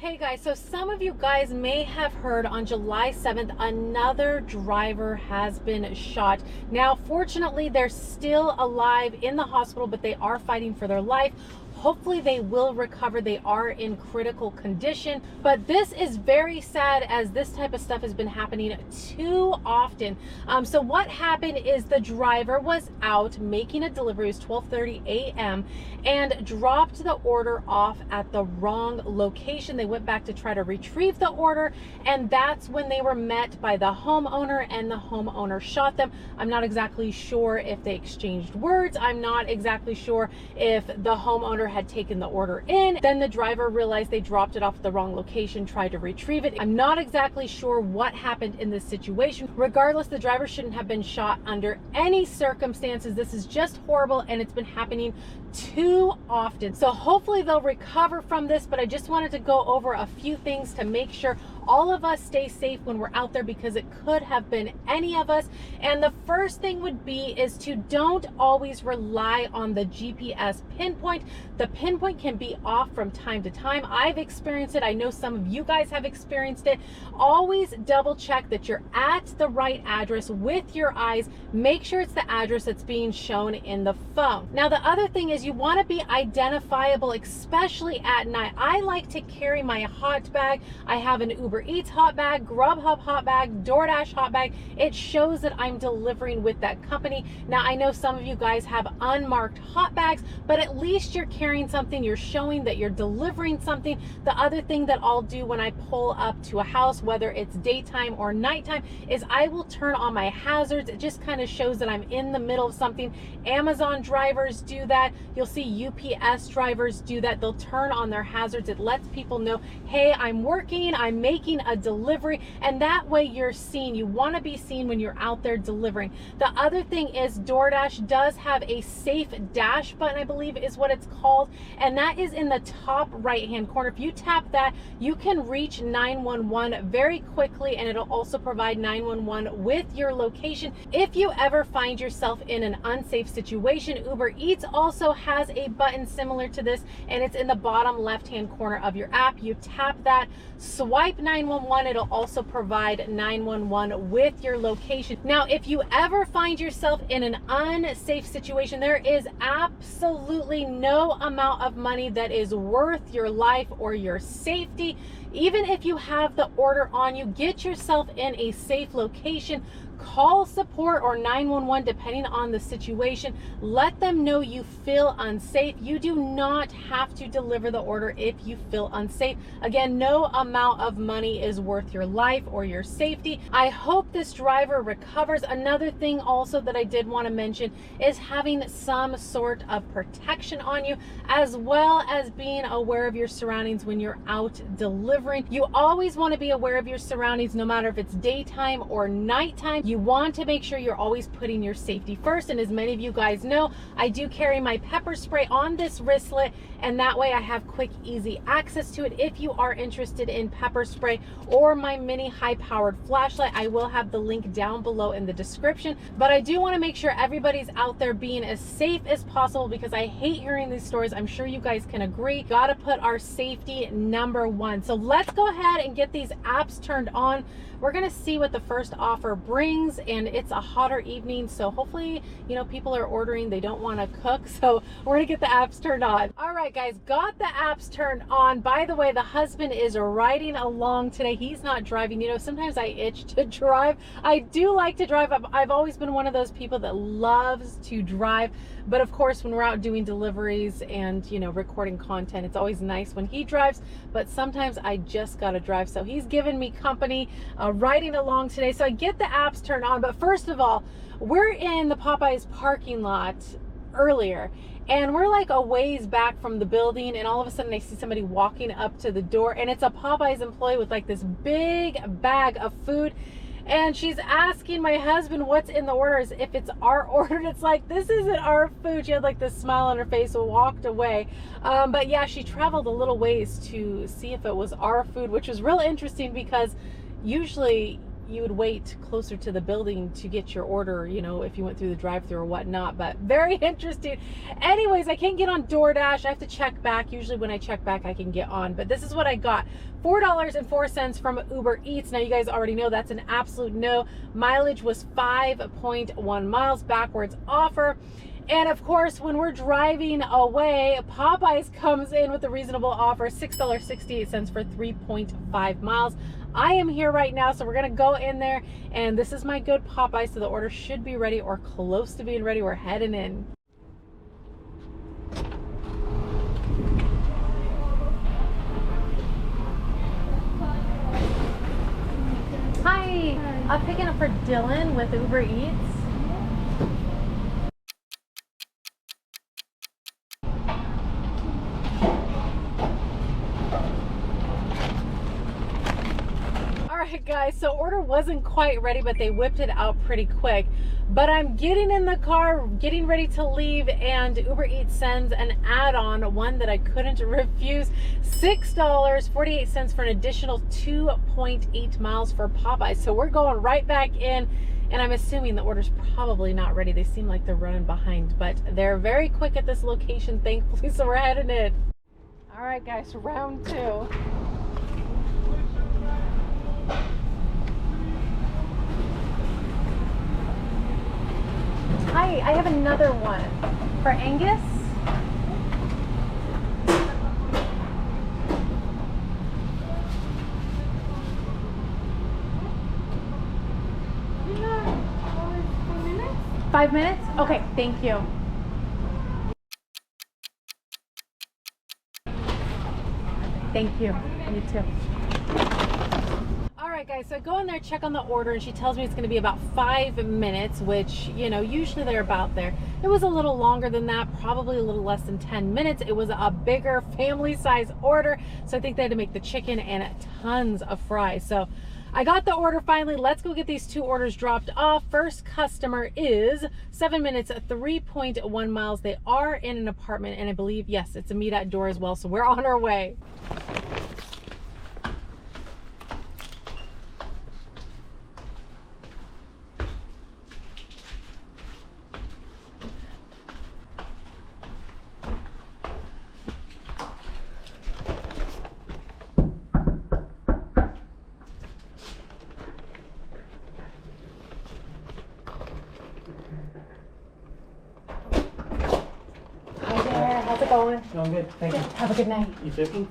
Hey guys, so some of you guys may have heard on July 7th, another driver has been shot. Now, fortunately, they're still alive in the hospital, but they are fighting for their life. Hopefully they will recover. They are in critical condition, but this is very sad as this type of stuff has been happening too often. So what happened is the driver was out making a delivery. It was 12:30 a.m. and dropped the order off at the wrong location. They went back to try to retrieve the order, and that's when they were met by the homeowner, and the homeowner shot them. I'm not exactly sure if they exchanged words. I'm not exactly sure if the homeowner had taken the order in. Then the driver realized they dropped it off at the wrong location, tried to retrieve it. I'm not exactly sure what happened in this situation. Regardless, the driver shouldn't have been shot under any circumstances. This is just horrible, and it's been happening too often. So hopefully they'll recover from this, but I just wanted to go over a few things to make sure all of us stay safe when we're out there, because it could have been any of us. And the first thing would be is to don't always rely on the GPS pinpoint. The pinpoint can be off from time to time. I've experienced it. I know some of you guys have experienced it. Always double check that you're at the right address with your eyes. Make sure it's the address that's being shown in the phone. Now, the other thing is you want to be identifiable, especially at night. I like to carry my hot bag. I have an Ubereats hot bag, Grubhub hot bag, DoorDash hot bag. It shows that I'm delivering with that company. Now, I know some of you guys have unmarked hot bags, but at least you're carrying something. You're showing that you're delivering something. The other thing that I'll do when I pull up to a house, whether it's daytime or nighttime, is I will turn on my hazards. It just kind of shows that I'm in the middle of something. Amazon drivers do that. You'll see UPS drivers do that. They'll turn on their hazards. It lets people know, hey, I'm working, I'm making a delivery, and that way you're seen. You want to be seen when you're out there delivering. The other thing is DoorDash does have a safe dash button, I believe is what it's called, and that is in the top right hand corner. If you tap that, you can reach 911 very quickly, and it'll also provide 911 with your location. If you ever find yourself in an unsafe situation, Ubereats also has a button similar to this, and it's in the bottom left hand corner of your app. You tap that, swipe 911, it'll also provide 911 with your location. Now, if you ever find yourself in an unsafe situation, there is absolutely no amount of money that is worth your life or your safety. Even if you have the order on you, get yourself in a safe location. Call support or 911 depending on the situation. Let them know you feel unsafe. You do not have to deliver the order if you feel unsafe. Again, no amount of money is worth your life or your safety. I hope this driver recovers. Another thing also that I did want to mention is having some sort of protection on you, as well as being aware of your surroundings when you're out delivering. You always want to be aware of your surroundings, no matter if it's daytime or nighttime. You want to make sure you're always putting your safety first. And as many of you guys know, I do carry my pepper spray on this wristlet, and that way I have quick, easy access to it. If you are interested in pepper spray or my mini high-powered flashlight, I will have the link down below in the description. But I do want to make sure everybody's out there being as safe as possible, because I hate hearing these stories. I'm sure you guys can agree. Gotta put our safety number one. So let's go ahead and get these apps turned on. We're gonna see what the first offer brings, and it's a hotter evening, so hopefully, you know, people are ordering, they don't want to cook, so we're gonna get the apps turned on. All right, guys, got the apps turned on. By the way, the husband is riding along today. He's not driving. You know, sometimes I itch to drive. I do like to drive. I've always been one of those people that loves to drive, but of course, when we're out doing deliveries and, you know, recording content, it's always nice when he drives, but sometimes I just gotta drive. So he's giving me company, riding along today. So I get the apps turned on, but first of all, we're in the Popeyes parking lot earlier, and we're like a ways back from the building, and all of a sudden I see somebody walking up to the door, and it's a Popeyes employee with like this big bag of food, and she's asking my husband what's in the order, as if it's our order. And it's like, this isn't our food. She had like this smile on her face and walked away. But yeah, she traveled a little ways to see if it was our food, which was real interesting, because usually you would wait closer to the building to get your order, you know, if you went through the drive-thru or whatnot. But very interesting. Anyways, I can't get on DoorDash. I have to check back. Usually when I check back, I can get on. But this is what I got. $4.04 from Ubereats. Now, you guys already know that's an absolute no. Mileage was 5.1 miles, backwards offer. And of course, when we're driving away, Popeyes comes in with a reasonable offer, $6.68 for 3.5 miles. I am here right now, so we're gonna go in there, and this is my good Popeyes, so the order should be ready or close to being ready. We're heading in. Hi, I'm picking up for Dylan with Uber Eats. Alright guys, so order wasn't quite ready, but they whipped it out pretty quick. But I'm getting in the car, getting ready to leave, and Uber Eats sends an add-on, one that I couldn't refuse, $6.48 for an additional 2.8 miles for Popeyes. So we're going right back in, and I'm assuming the order's probably not ready. They seem like they're running behind, but they're very quick at this location, thankfully, so we're heading in. Alright guys, round two. Hi, I have another one for Angus. Yeah, 5 minutes? 5 minutes? Okay, thank you. Thank you. You too. Alright guys, so I go in there, check on the order, and she tells me it's going to be about 5 minutes, which, you know, usually they're about there. It was a little longer than that, probably a little less than 10 minutes. It was a bigger family size order, so I think they had to make the chicken and tons of fries. So I got the order finally. Let's go get these 2 orders dropped off. First customer is 7 minutes, 3.1 miles. They are in an apartment, and I believe, yes, it's a meet at door as well, so we're on our way. How's it going? Going good, thank you. Have a good night. You too.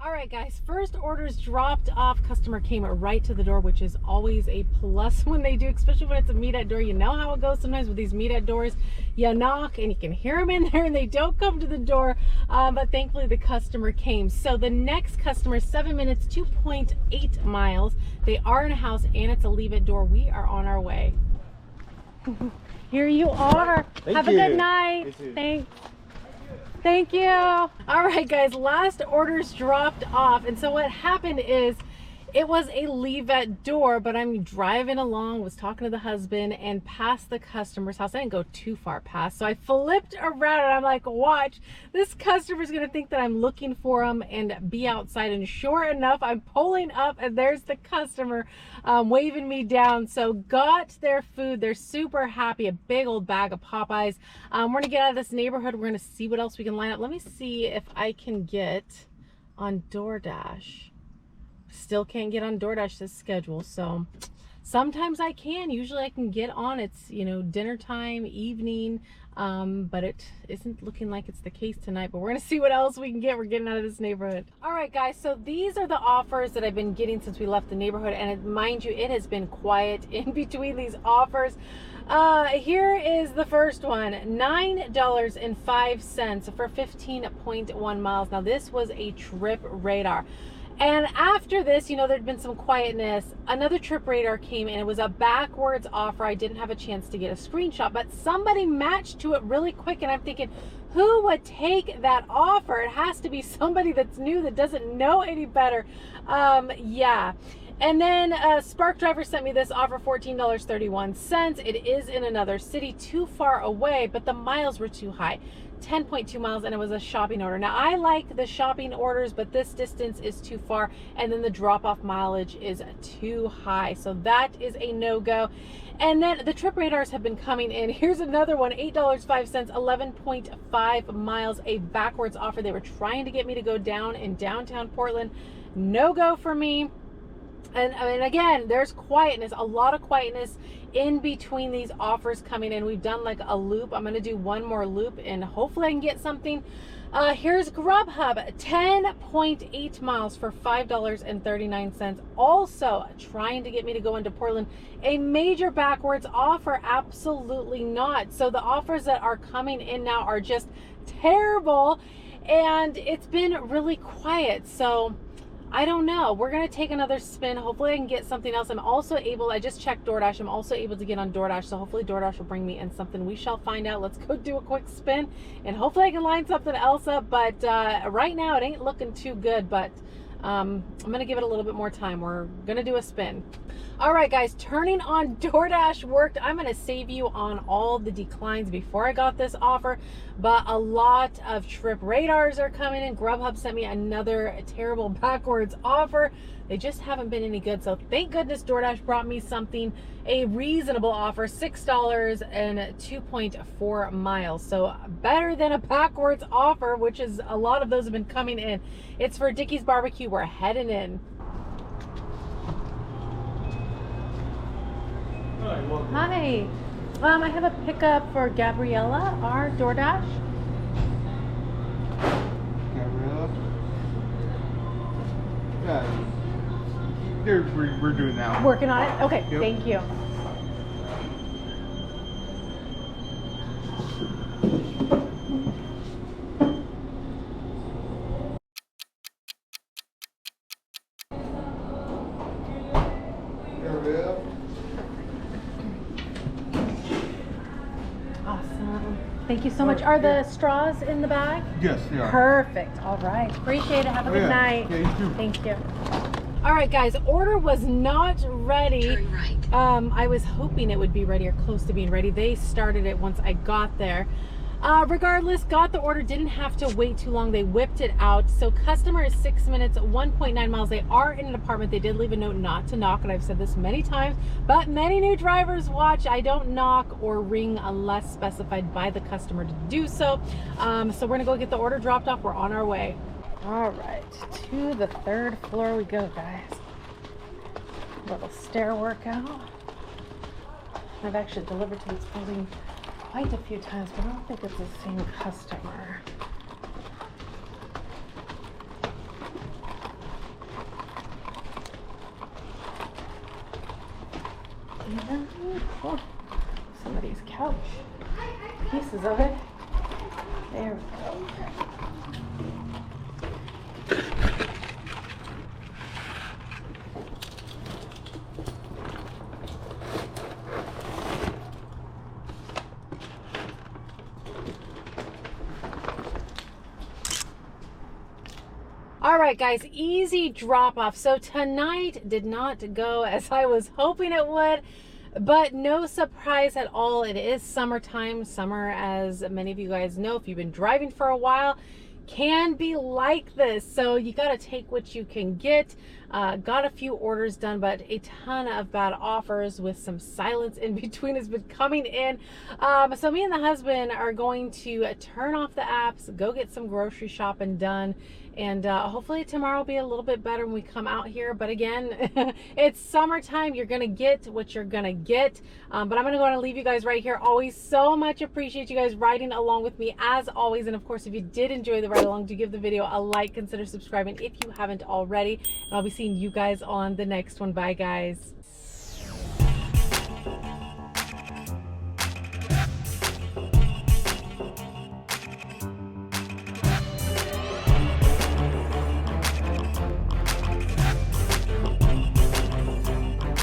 Alright guys, first orders dropped off. Customer came right to the door, which is always a plus when they do, especially when it's a meet at door. You know how it goes sometimes with these meet at doors. You knock and you can hear them in there and they don't come to the door, but thankfully the customer came. So the next customer, 7 minutes, 2.8 miles. They are in a house and it's a leave at door. We are on our way. Here you are. Have a good night. Thanks. Thank you. All right, guys, last orders dropped off. And so what happened is it was a leave at door, but I'm driving along, was talking to the husband, and past the customer's house. I didn't go too far past. So I flipped around and I'm like, watch, this customer's going to think that I'm looking for him and be outside. And sure enough, I'm pulling up and there's the customer waving me down. So got their food. They're super happy. A big old bag of Popeyes. We're going to get out of this neighborhood. We're going to see what else we can line up. Let me see if I can get on DoorDash. Still can't get on DoorDash this schedule, so sometimes I can. Usually I can get on. It's, you know, dinner time, evening, but it isn't looking like it's the case tonight. But we're gonna see what else we can get. We're getting out of this neighborhood. All right, guys, so these are the offers that I've been getting since we left the neighborhood, and mind you, it has been quiet in between these offers. Here is the first one, $9.05 for 15.1 miles. Now this was a Trip Radar. And after this, you know, there'd been some quietness. Another Trip Radar came in. It was a backwards offer. I didn't have a chance to get a screenshot, but somebody matched to it really quick. And I'm thinking, who would take that offer? It has to be somebody that's new, that doesn't know any better. Yeah. And then Spark Driver sent me this offer, $14.31. It is in another city, too far away, but the miles were too high. 10.2 miles, and it was a shopping order. Now I like the shopping orders, but this distance is too far, and then the drop-off mileage is too high, so that is a no-go. And then the trip radars have been coming in. Here's another one, $8.05, 11.5 miles, a backwards offer. They were trying to get me to go down in downtown Portland. No go for me. And I mean, again, there's quietness, a lot of quietness in between these offers coming in. We've done like a loop. I'm going to do one more loop and hopefully I can get something. Here's Grubhub, 10.8 miles for $5.39. Also trying to get me to go into Portland. A major backwards offer? Absolutely not. So the offers that are coming in now are just terrible, and it's been really quiet. So I don't know. We're going to take another spin. Hopefully I can get something else. I'm also able, I just checked DoorDash. I'm also able to get on DoorDash. So hopefully DoorDash will bring me in something. We shall find out. Let's go do a quick spin and hopefully I can line something else up. But right now it ain't looking too good, but I'm going to give it a little bit more time. We're going to do a spin. All right, guys, turning on DoorDash worked. I'm going to save you on all the declines before I got this offer, but a lot of trip radars are coming in. Grubhub sent me another terrible backwards offer. They just haven't been any good. So thank goodness DoorDash brought me something, a reasonable offer, $6 and 2.4 miles. So better than a backwards offer, which is a lot of those have been coming in. It's for Dickey's Barbecue. We're heading in. Hi. I have a pickup for Gabriella, our DoorDash. Gabriella? Yeah. We're doing that. Working on it? Okay, Yep. Thank you. Gabriella? Awesome. Thank you so much. Are the straws in the bag? Yes, they are. Perfect. All right. Appreciate it. Have a good night. Yeah, you too. Thank you. All right, guys. Order was not ready. Turn right. I was hoping it would be ready or close to being ready. They started it once I got there. Regardless, got the order, didn't have to wait too long. They whipped it out. So customer is 6 minutes, 1.9 miles. They are in an apartment. They did leave a note not to knock, and I've said this many times, but many new drivers watch. I don't knock or ring unless specified by the customer to do so. So we're gonna go get the order dropped off. We're on our way. All right, to the 3rd floor we go, guys. Little stair workout. I've actually delivered to this building quite a few times, but I don't think it's the same customer. And, oh, somebody's couch. Pieces of it. There we go. All right, guys, easy drop off. So tonight did not go as I was hoping it would, but no surprise at all. It is summertime. Summer, as many of you guys know, if you've been driving for a while, can be like this. So you got to take what you can get. Got a few orders done, but a ton of bad offers with some silence in between has been coming in. So me and the husband are going to turn off the apps, go get some grocery shopping done, and hopefully tomorrow will be a little bit better when we come out here. But again, it's summertime. You're gonna get what you're gonna get. But I'm gonna go and leave you guys right here. Always so much appreciate you guys riding along with me as always. And of course, if you did enjoy the ride along, do give the video a like, consider subscribing if you haven't already. And I'll be seeing you guys on the next one. Bye, guys.